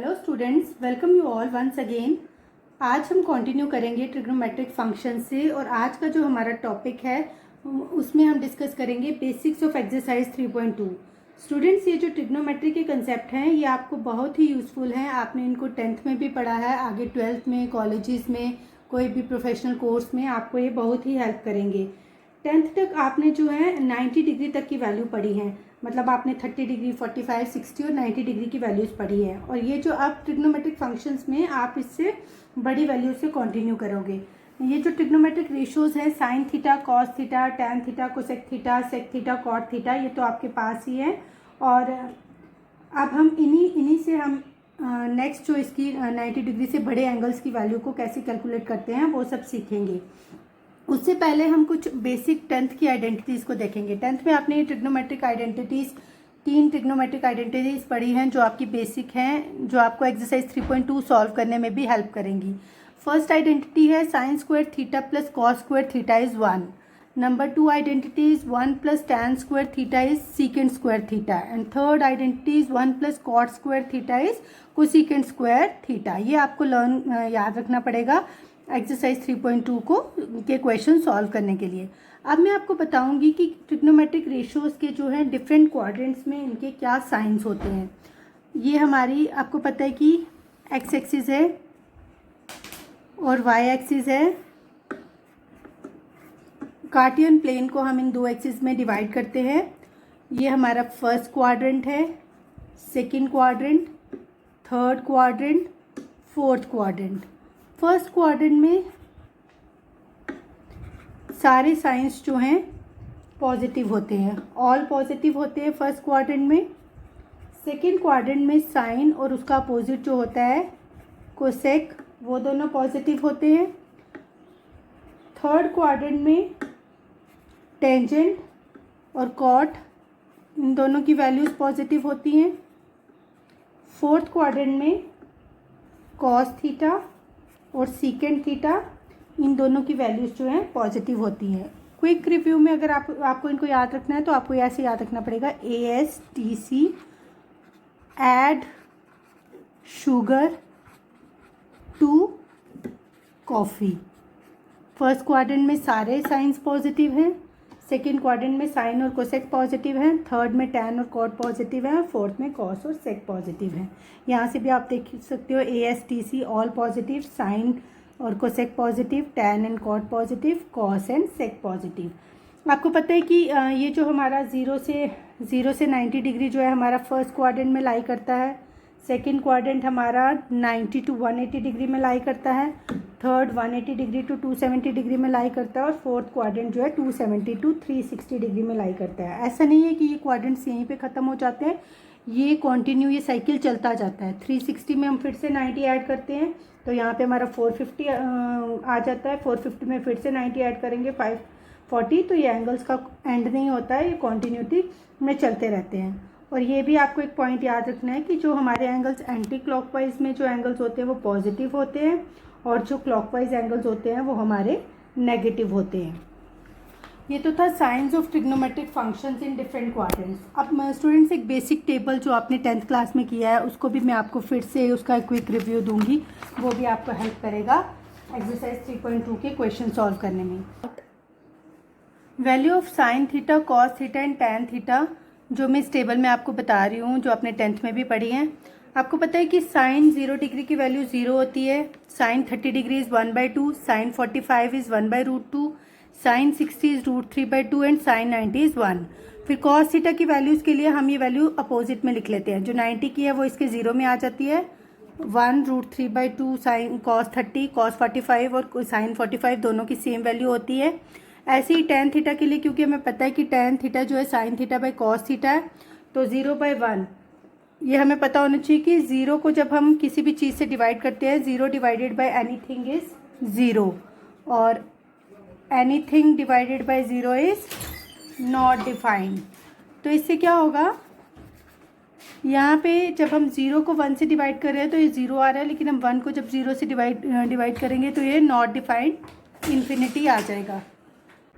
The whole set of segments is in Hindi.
Hello students, welcome you all once again. आज हम कंटिन्यू करेंगे ट्रिग्नोमेट्रिक फंक्शन से और आज का जो हमारा टॉपिक है उसमें हम डिस्कस करेंगे बेसिक्स ऑफ एक्सरसाइज 3.2। स्टूडेंट्स, ये जो ट्रिग्नोमेट्री के कंसेप्ट हैं ये आपको बहुत ही यूज़फुल हैं। आपने इनको 10th में भी पढ़ा है, आगे 12th में, कॉलेजेस में, कोई भी प्रोफेशनल कोर्स में आपको ये बहुत ही हेल्प करेंगे। 10th तक आपने जो है 90 डिग्री तक की वैल्यू पढ़ी है, मतलब आपने 30 डिग्री, 45, 60 और 90 डिग्री की वैल्यूज़ पढ़ी है। और ये जो आप ट्रिग्नोमेट्रिक फंक्शंस में आप इससे बड़ी वैल्यू से कंटिन्यू करोगे। ये जो ट्रिग्नोमेट्रिक रेशियोज़ है, sine theta, cos theta, tan theta, cosec theta, sec theta, cot theta, ये तो आपके पास ही है। और अब हम इन्हीं से हम नेक्स्ट जो इसकी 90 डिग्री से बड़े एंगल्स की वैल्यू को कैसे कैलकुलेट करते हैं वो सब सीखेंगे। उससे पहले हम कुछ बेसिक 10th की आइडेंटिटीज़ को देखेंगे। 10th में आपने ट्रिग्नोमेट्रिक आइडेंटिटीज़, 3 ट्रिग्नोमेट्रिक आइडेंटिटीज़ पढ़ी हैं जो आपकी बेसिक हैं, जो आपको एक्सरसाइज 3.2 सॉल्व करने में भी हेल्प करेंगी। फर्स्ट आइडेंटिटी है sine square theta plus cos square theta is 1। Number 2 identity is 1 plus tan square theta is secant square theta. And third identity is 1 plus cot square theta is cosecant square theta. ये आपको याद रखना पड़ेगा एक्सरसाइज 3.2 को के क्वेश्चन सॉल्व करने के लिए। अब मैं आपको बताऊंगी कि ट्रिग्नोमेट्रिक रेशियोज़ के जो हैं डिफरेंट क्वाड्रेंट्स में इनके क्या साइंस होते हैं। ये हमारी आपको पता है कि एक्स एक्सिस है और वाई एक्सिस है। कार्टियन प्लेन को हम इन दो एक्सिस में डिवाइड करते हैं। ये हमारा फर्स्ट क्वाड्रेंट है, second quadrant, third quadrant, fourth quadrant. First quadrant में सारे साइंस जो हैं पॉजिटिव होते हैं, ऑल पॉजिटिव होते हैं फर्स्ट क्वाड्रेंट में। सेकंड क्वाड्रेंट में साइन और उसका अपोजिट जो होता है कोसेक, वो दोनों पॉजिटिव होते हैं। थर्ड क्वाड्रेंट में टेंजेंट और कॉट, इन दोनों की वैल्यूज़ पॉजिटिव होती हैं। फोर्थ क्वाड्रेंट में कॉस थीटा और सीकेंट थीटा, इन दोनों की वैल्यूज़ जो हैं पॉजिटिव होती हैं। क्विक रिव्यू में अगर आपको इनको याद रखना है तो आपको ऐसे याद रखना पड़ेगा, ASTC add sugar to coffee. First quadrant में सारे साइंस पॉजिटिव हैं, सेकेंड क्वाड्रेंट में साइन और कोसेक पॉजिटिव हैं, थर्ड में टैन और कॉट पॉजिटिव है और फोर्थ में कॉस और सेक पॉजिटिव है। यहाँ से भी आप देख सकते हो ASTC ऑल पॉजिटिव, साइन और cosec positive, tan and cot positive, cos and sec positive. आपको पता है कि ये जो हमारा 0 से 90 डिग्री जो है हमारा फर्स्ट क्वाड्रेंट में लाई करता है। सेकेंड क्वाड्रेंट हमारा 90 टू 180 डिग्री में लाई करता है। थर्ड 180 डिग्री टू 270 डिग्री में लाई करता है और फोर्थ क्वाड्रेंट जो है 270 टू 360 डिग्री में लाई करता है। ऐसा नहीं है कि ये क्वाड्रेंट्स यहीं पे ख़त्म हो जाते हैं, ये कंटिन्यू ये साइकिल चलता जाता है। 360 में हम फिर से 90 ऐड करते हैं तो यहाँ पे हमारा 450 आ जाता है। 450 में फिर से 90 ऐड करेंगे 540, तो ये एंगल्स का एंड नहीं होता है, ये कॉन्टीन्यूटी में चलते रहते हैं। और ये भी आपको एक पॉइंट याद रखना है कि जो हमारे एंगल्स एंटी क्लॉकवाइज में जो एंगल्स होते हैं वो पॉजिटिव होते हैं और जो क्लॉकवाइज एंगल्स होते हैं वो हमारे नेगेटिव होते हैं। ये तो था science of trigonometric functions in different quadrants. अब मैं स्टूडेंट्स एक बेसिक टेबल जो आपने 10th क्लास में किया है उसको भी मैं आपको फिर से उसका क्विक रिव्यू दूंगी, वो भी आपको हेल्प करेगा एक्सरसाइज 3.2 के क्वेश्चन सॉल्व करने में। Value of sine theta, cos theta and tan theta जो मैं इस टेबल में आपको बता रही हूँ, जो आपने 10th में भी पढ़ी हैं। आपको पता है कि साइन 0 डिग्री की वैल्यू 0 होती है, sine 30 degree is 1/2, sine 45 is 1/√2, sine 60 is √3/2 and sine 90 is 1। फिर कॉस थीटा की वैल्यूज़ के लिए हम ये वैल्यू अपोजिट में लिख लेते हैं। जो 90 की है वो इसके 0 में आ जाती है, 1√3/2 साइन कॉस 30, कॉस 45 और साइन 45 दोनों की सेम वैल्यू होती है। ऐसे ही टैन थीटा के लिए, क्योंकि हमें पता है कि टैन थीटा जो है sine theta by cos theta है, तो 0/1 ये हमें पता होना चाहिए कि 0 को जब हम किसी भी चीज़ से डिवाइड करते हैं, 0 डिवाइडेड बाई एनीथिंग इज़ 0 और anything divided by 0 is not defined. तो इससे क्या होगा, यहाँ पे जब हम 0 को 1 से डिवाइड कर रहे हैं तो ये 0 आ रहा है, लेकिन हम 1 को जब 0 से डिवाइड करेंगे तो ये नॉट डिफाइंड इन्फिनिटी आ जाएगा।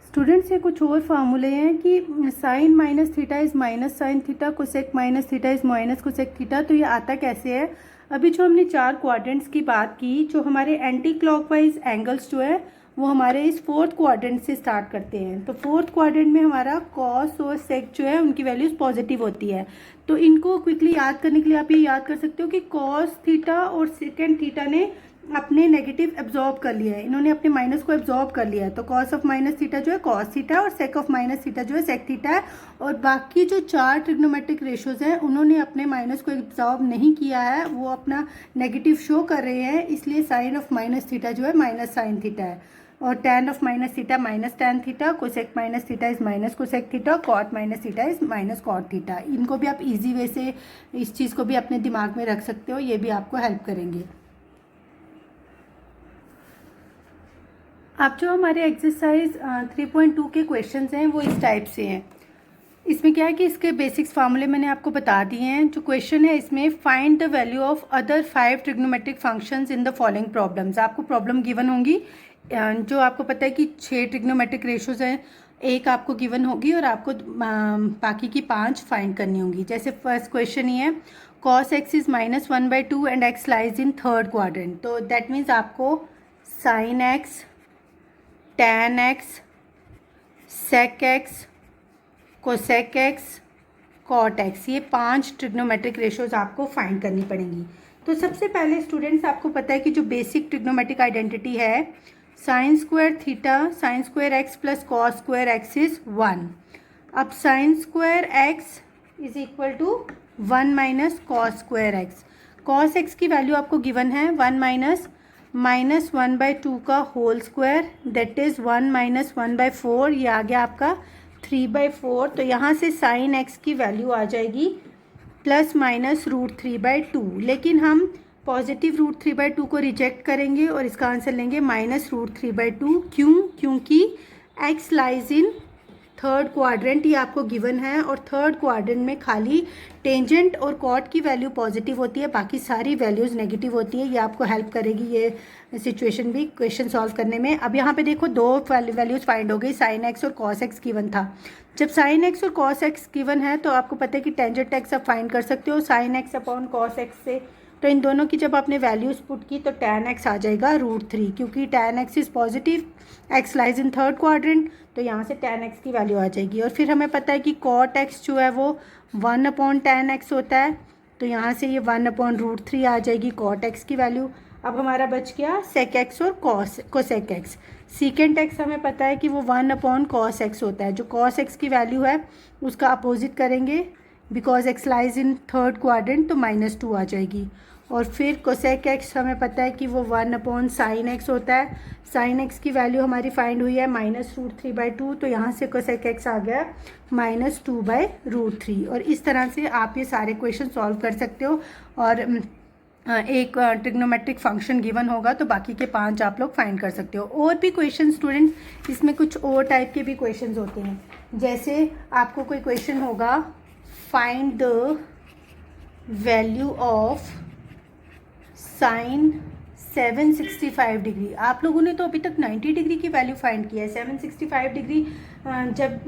स्टूडेंट्स, ये कुछ और फार्मूले हैं कि sine minus theta is minus sine theta, cosec minus theta is minus cosec theta. तो ये आता कैसे है, अभी जो हमने 4 क्वाड्रेंट्स की बात की, जो हमारे एंटी क्लॉकवाइज एंगल्स जो है वो हमारे इस 4th क्वाड्रेंट से स्टार्ट करते हैं। तो 4th क्वाड्रेंट में हमारा कॉस और सेक जो है उनकी वैल्यूज़ पॉजिटिव होती है। तो इनको क्विकली याद करने के लिए आप ये याद कर सकते हो कि कॉस थीटा और सेकेंड थीटा ने अपने नेगेटिव एब्जॉर्ब कर लिया है, इन्होंने अपने माइनस को एब्जॉर्ब कर लिया है। तो कॉस ऑफ माइनस थीटा जो है कॉस थीटा और सेक ऑफ माइनस थीटा जो है सेक थीटा है। और बाकी जो 4 ट्रिग्नोमेट्रिक रेशियोज हैं उन्होंने अपने माइनस को एब्जॉर्ब नहीं किया है, वो अपना नेगेटिव शो कर रहे हैं, इसलिए साइन ऑफ माइनस थीटा जो है माइनस साइन थीटा है। और tan of minus theta minus tan theta, cosec minus theta is minus cosec theta, cot minus theta is minus cot theta. इनको भी आप इजी वे से इस चीज़ को भी अपने दिमाग में रख सकते हो, ये भी आपको हेल्प करेंगे। अब जो हमारे एक्सरसाइज 3.2 के क्वेश्चंस हैं वो इस टाइप से हैं। इसमें क्या है कि इसके बेसिक्स फार्मूले मैंने आपको बता दिए हैं। जो क्वेश्चन है इसमें find the value of other 5 trigonometric functions in the following problems. आपको प्रॉब्लम गिवन होंगी, जो आपको पता है कि 6 ट्रिग्नोमेट्रिक रेशियोज हैं, एक आपको गिवन होगी और आपको बाकी की 5 फाइंड करनी होंगी। जैसे फर्स्ट क्वेश्चन ही है cos x is -1/2 and x lies in 3rd quadrant. तो दैट मीन्स आपको sin x, tan x, sec x, cosec x, cot x, ये 5 ट्रिग्नोमेट्रिक रेशियोज आपको फाइंड करनी पड़ेंगी। तो सबसे पहले स्टूडेंट्स आपको पता है कि जो बेसिक ट्रिग्नोमेट्रिक आइडेंटिटी है sine square theta sine square x plus cos square x is 1। अब sine square x is equal to 1 minus cos square x. Cos x की वैल्यू आपको गिवन है 1 माइनस -1/2 का whole square, that is 1 minus 1/4, ये आ गया आपका 3/4। तो यहाँ से साइन एक्स की वैल्यू आ जाएगी प्लस माइनस √3/2, लेकिन हम पॉजिटिव √3/2 को रिजेक्ट करेंगे और इसका आंसर लेंगे -√3/2। क्यों? क्योंकि x lies in 3rd quadrant, ये आपको गिवन है, और 3rd क्वाड्रेंट में खाली टेंजेंट और कॉट की वैल्यू पॉजिटिव होती है, बाकी सारी वैल्यूज़ नेगेटिव होती है। ये आपको हेल्प करेगी ये सिचुएशन भी क्वेश्चन सॉल्व करने में। अब यहाँ पे देखो 2 वैल्यूज़ फाइंड हो गई, साइन एक्स और कॉस एक्स गिवन था। जब साइन एक्स और कॉस एक्स गिवन है तो आपको पता है कि टेंजेंट एक्स आप फाइंड कर सकते हो sine x upon cos x से। तो इन दोनों की जब आपने वैल्यूज़ पुट की तो tan x आ जाएगा √3, क्योंकि tan x is positive, x lies in 3rd quadrant, तो यहाँ से tan x की वैल्यू आ जाएगी। और फिर हमें पता है कि cot x जो है वो 1/tan x होता है, तो यहाँ से ये 1/√3 आ जाएगी cot x की वैल्यू। अब हमारा बच गया sec x और cosec x। secant x हमें पता है कि वो 1/cos x होता है, जो cos x की वैल्यू है उसका अपोजिट करेंगे, because x lies in 3rd quadrant, तो -2 आ जाएगी। और फिर कोसेक एक्स हमें पता है कि वो 1/sin x होता है, sin x की वैल्यू हमारी फाइंड हुई है -√3/2, तो यहाँ से कोसेक एक्स आ गया -2/√3। और इस तरह से आप ये सारे क्वेश्चन सॉल्व कर सकते हो। और एक ट्रिग्नोमेट्रिक फंक्शन गिवन होगा तो बाकी के 5 आप लोग फाइंड कर सकते हो। और भी क्वेश्चन स्टूडेंट इसमें कुछ और टाइप के भी क्वेश्चन होते हैं, जैसे आपको कोई क्वेश्चन होगा find the value of sine 765 degree. आप लोगों ने तो अभी तक 90 डिग्री की वैल्यू फाइंड किया है, 765 डिग्री जब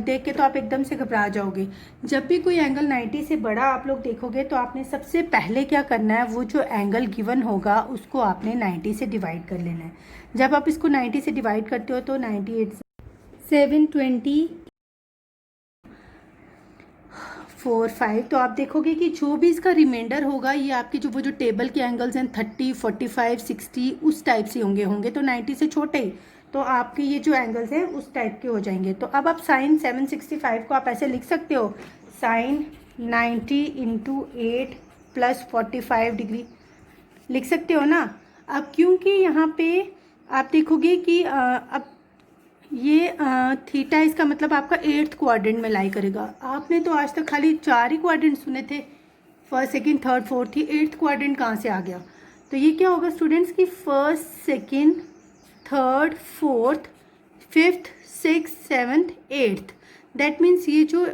देख के तो आप एकदम से घबरा जाओगे। जब भी कोई एंगल 90 से बड़ा आप लोग देखोगे तो आपने सबसे पहले क्या करना है, वो जो एंगल गिवन होगा उसको आपने 90 से डिवाइड कर लेना है। जब आप इसको 90 से डिवाइड करते हो तो 98 720 4 5, तो आप देखोगे कि जो भी इसका रिमाइंडर होगा ये आपके जो वो जो टेबल के एंगल्स हैं 30 45 60 उस टाइप से होंगे तो 90 से छोटे, तो आपके ये जो एंगल्स हैं उस टाइप के हो जाएंगे। तो अब आप साइन 765 को आप ऐसे लिख सकते हो, साइन 90 × 8 + 45 डिग्री लिख सकते हो ना। अब क्योंकि यहाँ पे आप देखोगे कि अब ये थीटा इसका मतलब आपका 8th क्वाड्रेंट में लाई करेगा। आपने तो आज तक खाली 4 ही क्वाड्रेंट सुने थे, 1st 2nd 3rd 4th ही, 8th क्वाड्रेंट कहाँ से आ गया। तो ये क्या होगा स्टूडेंट्स कि 1st 2nd 3rd 4th 5th 6th 7th 8th, that means ये जो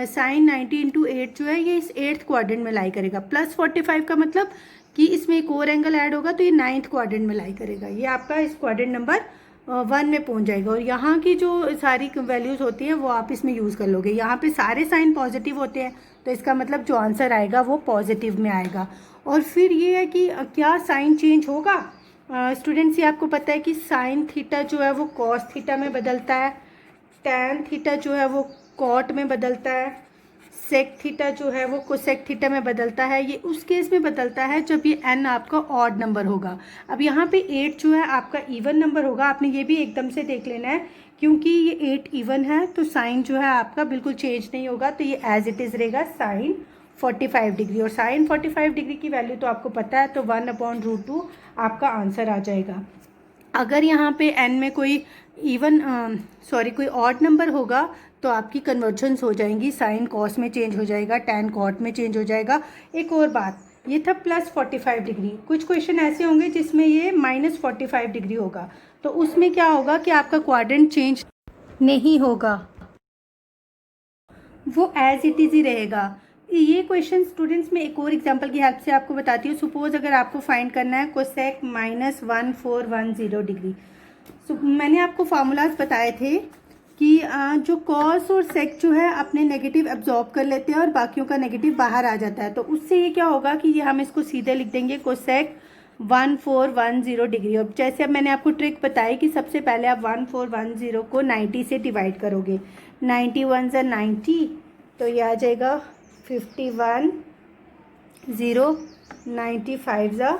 साइन 90 × 8 जो है ये इस 8th क्वाड्रेंट में लाई करेगा। प्लस 45 का मतलब कि इसमें एक और एंगल ऐड होगा तो ये 9th क्वाड्रेंट में लाई करेगा। ये आपका इस क्वाड्रेंट नंबर 1 में पहुंच जाएगा। और यहाँ की जो सारी वैल्यूज़ होती हैं वो आप इसमें यूज़ कर लोगे। यहाँ पे सारे साइन पॉजिटिव होते हैं तो इसका मतलब जो आंसर आएगा वो पॉजिटिव में आएगा। और फिर ये है कि क्या साइन चेंज होगा स्टूडेंट्स? ये आपको पता है कि साइन थीटा जो है वो कॉस थीटा में बदलता है, टैन थीटा जो है वो कॉट में बदलता है, सेक थीटा जो है वो कोसेक थीटा में बदलता है। ये उस केस में बदलता है जब ये n आपका ऑड नंबर होगा। अब यहाँ पे 8 जो है आपका इवन नंबर होगा। आपने ये भी एकदम से देख लेना है, क्योंकि ये 8 इवन है तो साइन जो है आपका बिल्कुल चेंज नहीं होगा, तो ये एज इट इज़ रहेगा साइन 45 डिग्री। और साइन 45 डिग्री की वैल्यू तो आपको पता है, तो 1/√2 आपका आंसर आ जाएगा। अगर यहाँ पे n में कोई कोई ऑड नंबर होगा तो आपकी कन्वर्जन्स हो जाएंगी, साइन कॉस में चेंज हो जाएगा, टैन कॉट में चेंज हो जाएगा। एक और बात, ये था +45 डिग्री। कुछ क्वेश्चन ऐसे होंगे जिसमें ये -45 डिग्री होगा, तो उसमें क्या होगा कि आपका क्वाड्रेंट चेंज नहीं होगा, वो एज इट इज़ ही रहेगा। ये क्वेश्चन स्टूडेंट्स में एक और एग्जांपल की हेल्प से आपको बताती हूँ। सपोज अगर आपको फाइंड करना है कोसेक -1410 डिग्री। मैंने आपको फार्मूलाज बताए थे कि जो कॉस और सेक जो है अपने नेगेटिव एब्जॉर्ब कर लेते हैं और बाकियों का नेगेटिव बाहर आ जाता है। तो उससे ये क्या होगा कि ये हम इसको सीधे लिख देंगे कोसेक 1410 डिग्री। और जैसे अब मैंने आपको ट्रिक बताई कि सबसे पहले आप 1410 को 90 से डिवाइड करोगे। 91 × 90 तो ये आ जाएगा 51, 0, 95 ×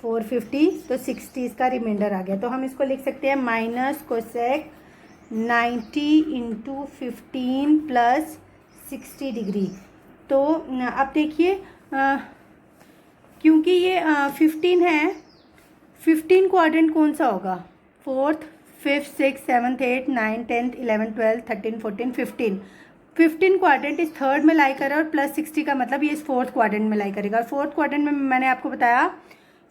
450 तो 60 इसका रिमाइंडर आ गया। तो हम इसको लिख सकते हैं माइनस कोसेक 90 × 15 + 60 डिग्री। तो अब देखिए क्योंकि ये 15 है, 15 क्वाड्रेंट कौन सा होगा? 4th, 5th, 6th, 7th, 8th, 9th, 10th, 11th, 12th, 13, 14, 15 quadrant इस थर्ड में लाई कर रहा है और +60 का मतलब ये इस 4th क्वाड्रेंट में लाई करेगा। 4th क्वाड्रेंट में मैंने आपको बताया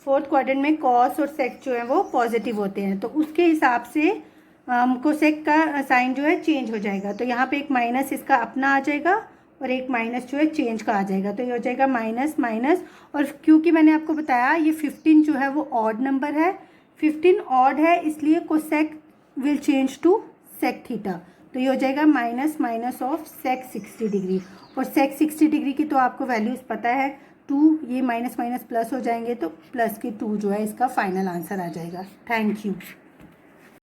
4th क्वाड्रेंट में कॉस और सेक जो है वो पॉजिटिव होते हैं, तो उसके हिसाब से कोसेक का साइन जो है चेंज हो जाएगा। तो यहाँ पे एक माइनस इसका अपना आ जाएगा और एक माइनस जो है चेंज का आ जाएगा, तो ये हो जाएगा माइनस माइनस। और क्योंकि मैंने आपको बताया ये 15 जो है वो ऑड नंबर है, 15 ऑड है, इसलिए cosec will change to sec theta. तो ये हो जाएगा minus minus of sec 60 degree. और सेक 60 डिग्री की तो आपको वैल्यूज़ पता है 2, ये माइनस माइनस प्लस हो जाएंगे तो +2 जो है इसका फाइनल आंसर आ जाएगा। Thank you.